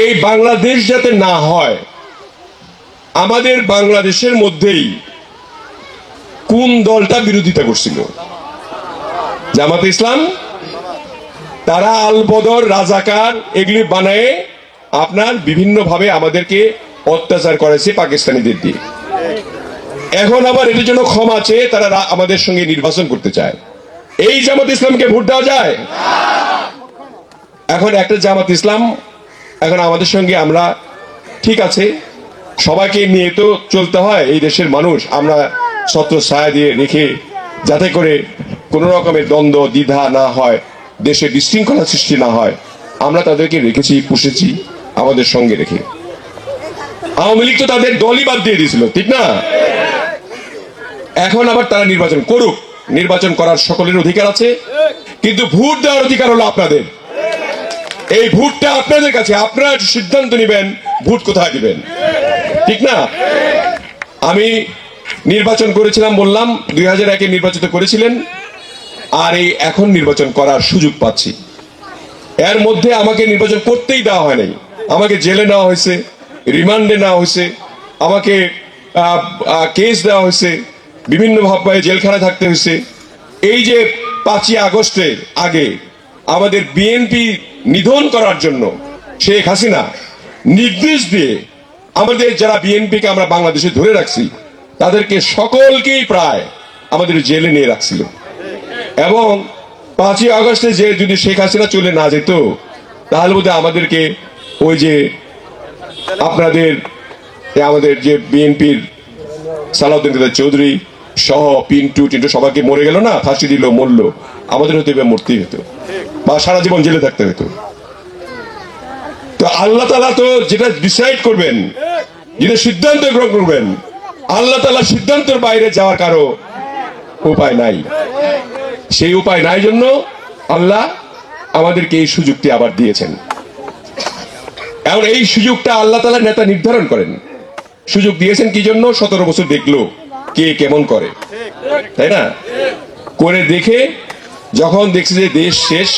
এই বাংলাদেশ যাতে না হয়, আমাদের বাংলাদেশের মধ্যেই কোন দলটা বিরোধিতা করছিল? জামাতে ইসলাম। তারা আল বদর, রাজাকার এগুলি বানায় আপনার বিভিন্ন ভাবে আমাদেরকে অত্যাচার করেছে পাকিস্তানিদের দিয়ে। এখন আবার এটার জন্য ক্ষমা চেয়ে তারা আমাদের সঙ্গে নির্বাচন করতে চায়। এই জামাত ইসলামকে ভোট দেওয়া যায়? এখন একটা জামাত ইসলাম এখন আমাদের সঙ্গে, আমরা ঠিক আছে সবাইকে নিয়ে তো চলতে হয়, এই দেশের মানুষ আমরা ছত্র ছায়া দিয়ে রেখে যাতে করে কোন রকমের দ্বন্দ্ব দ্বিধা না হয়, দেশে বিশৃঙ্খলা সৃষ্টি না হয়, আমরা তাদেরকে রেখেছি, পুষেছি আমাদের সঙ্গে রেখে। আওয়ামী লীগ তো তাদের দলই বাদ দিয়ে দিয়েছিল, ঠিক না? এখন আবার তারা নির্বাচন করুক, নির্বাচন করার সকলের অধিকার আছে, কিন্তু ভোট দেওয়ার অধিকার হলো আপনাদের। এই ভোটটা আপনাদের কাছে, আপনারা সিদ্ধান্ত নেবেন ভোট কোথায় দিবেন, ঠিক না? আমি নির্বাচন করেছিলাম, বললাম 2001-এ নির্বাচিত করেছিলেন, আর এই এখন নির্বাচন করার সুযোগ পাচ্ছি। এর মধ্যে আমাকে নির্বাচন করতেই দেওয়া হয় নাই, আমাকে জেলে নেওয়া হয়েছে, রিমান্ডে নেওয়া হয়েছে, আমাকে কেস দেওয়া হয়েছে, বিভিন্ন ভাবে জেলখানায় থাকতে হয়েছে। এই যে 5ই আগস্টের আগে আমাদের বিএনপি নিধন করার জন্য শেখ হাসিনা নির্দেশ দিয়ে আমাদের যারা বিএনপিকে আমরা বাংলাদেশে ধরে রাখছি তাদেরকে সকলকেই প্রায় আমাদের জেলে নিয়ে রাখছিল। এবং 5ই আগস্টে যে যদি শেখ হাসিনা চলে না যেত, তাহলে বোধহয় আমাদেরকে ওই যে আপনাদের আমাদের যে বিএনপির সালাউদ্দিন চৌধুরী সহ পিন্টু টিন্টু সবাইকে মরে গেল না, ফাঁসি দিল, মরল, আমাদের হতে মরতেই হতো বা সারা জীবন জেলে থাকতে হতো। তো আল্লাহ তাআলা তো যেটা ডিসাইড করবেন, যেটা সিদ্ধান্ত গ্রহণ করবেন, আল্লাহ তাআলা সিদ্ধান্তের বাইরে যাওয়ার কারো উপায় নাই। সেই উপায় নাই জন্য আল্লাহ আমাদেরকে এই সুযোগটি আবার দিয়েছেন। এখন এই সুযোগটা আল্লাহ তাআলা নেতা নির্ধারণ করেন। সুযোগ দিয়েছেন কি জন্য? 17 বছর দেখলো কে কেমন করে, তাই না? করে দেখে যখন দেখছে যে দেশ শেষ,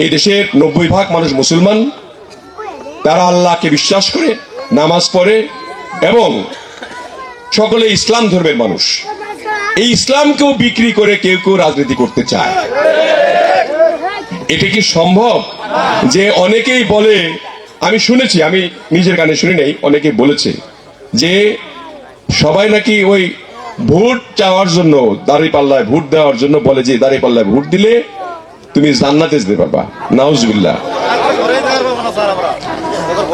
এই দেশের 90% মানুষ মুসলমান, তারা আল্লাহকে বিশ্বাস করে, নামাজ পড়ে এবং সকলে ইসলাম ধর্মের মানুষ। এই ইসলামকেও বিক্রি করে কেউ কেউ রাজনীতি করতে চায়। এটা কি সম্ভব? যে অনেকেই বলে, আমি শুনেছি, আমি নিজের কানে শুনি নাই, অনেকে বলেছে যে সবাই নাকি ওই ভোট চাওয়ার জন্য, দাঁড়িপাল্লায় ভোট দেওয়ার জন্য বলে যে দাঁড়িপাল্লায় ভোট দিলে তুমি জান্নাতে যেতে পারবা। নাউজুবিল্লাহ।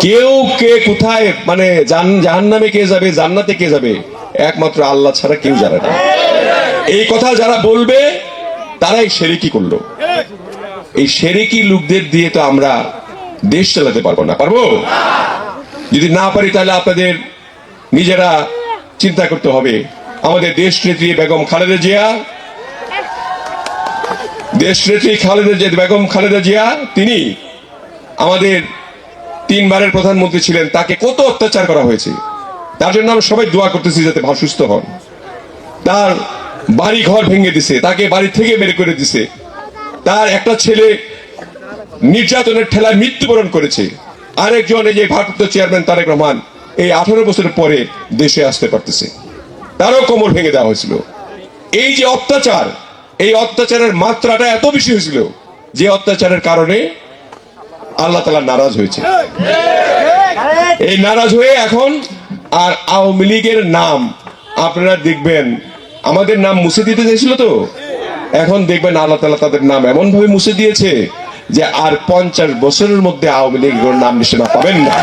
কেউ কে কোথায়, মানে জাহান্নামে কে যাবে, জান্নাতে কে যাবে, একমাত্র আল্লাহ ছাড়া কেউ জানে না। এই কথা যারা বলবে তারাই শিরকি করলো। এই শিরকি লোকদের দিয়ে তো আমরা দেশ চালাতে পারবো না। পারবো? যদি না পারি তাহলে আপনাদের নিজেরা চিন্তা করতে হবে। আমাদের দেশ নেত্রী বেগম খালেদা জিয়া, বেগম খালেদা জিয়া, তিনি আমাদের 3 বারের প্রধানমন্ত্রী ছিলেন। তাকে কত অত্যাচার করা হয়েছে, তার জন্য আমরা সবাই দোয়া করতেছি যাতে সুস্থ হন। তার বাড়ি ঘর ভেঙে দিছে, তাকে বাড়ি থেকে বের করে দিছে। তার একটা ছেলে নির্যাতনের ঠেলায় মৃত্যুবরণ করেছে। আরেকজন, এই যে ভারপ্রাপ্ত চেয়ারম্যান তারেক রহমান, এই 18 বছরের পরে দেশে আসতে পারতেছে, তারও কোমর ভেঙে দেওয়া হয়েছিল। এই যে অত্যাচার, এই অত্যাচারের মাত্রাটা এত বেশি হয়েছিল যে অত্যাচারের কারণে আল্লাহ তাআলা নারাজ হয়েছে। এই নারাজ হয়ে এখন আর আওয়ামী লীগের নাম আপনারা দেখবেন, আমাদের নাম মুছে দিতে চাইছিল তো, এখন দেখবেন আল্লাহ তাআলা তাদের নাম এমন ভাবে মুছে দিয়েছে যে আর 50 বছরের মধ্যে আওয়ামী লীগের নাম নিশানা পাবেন না।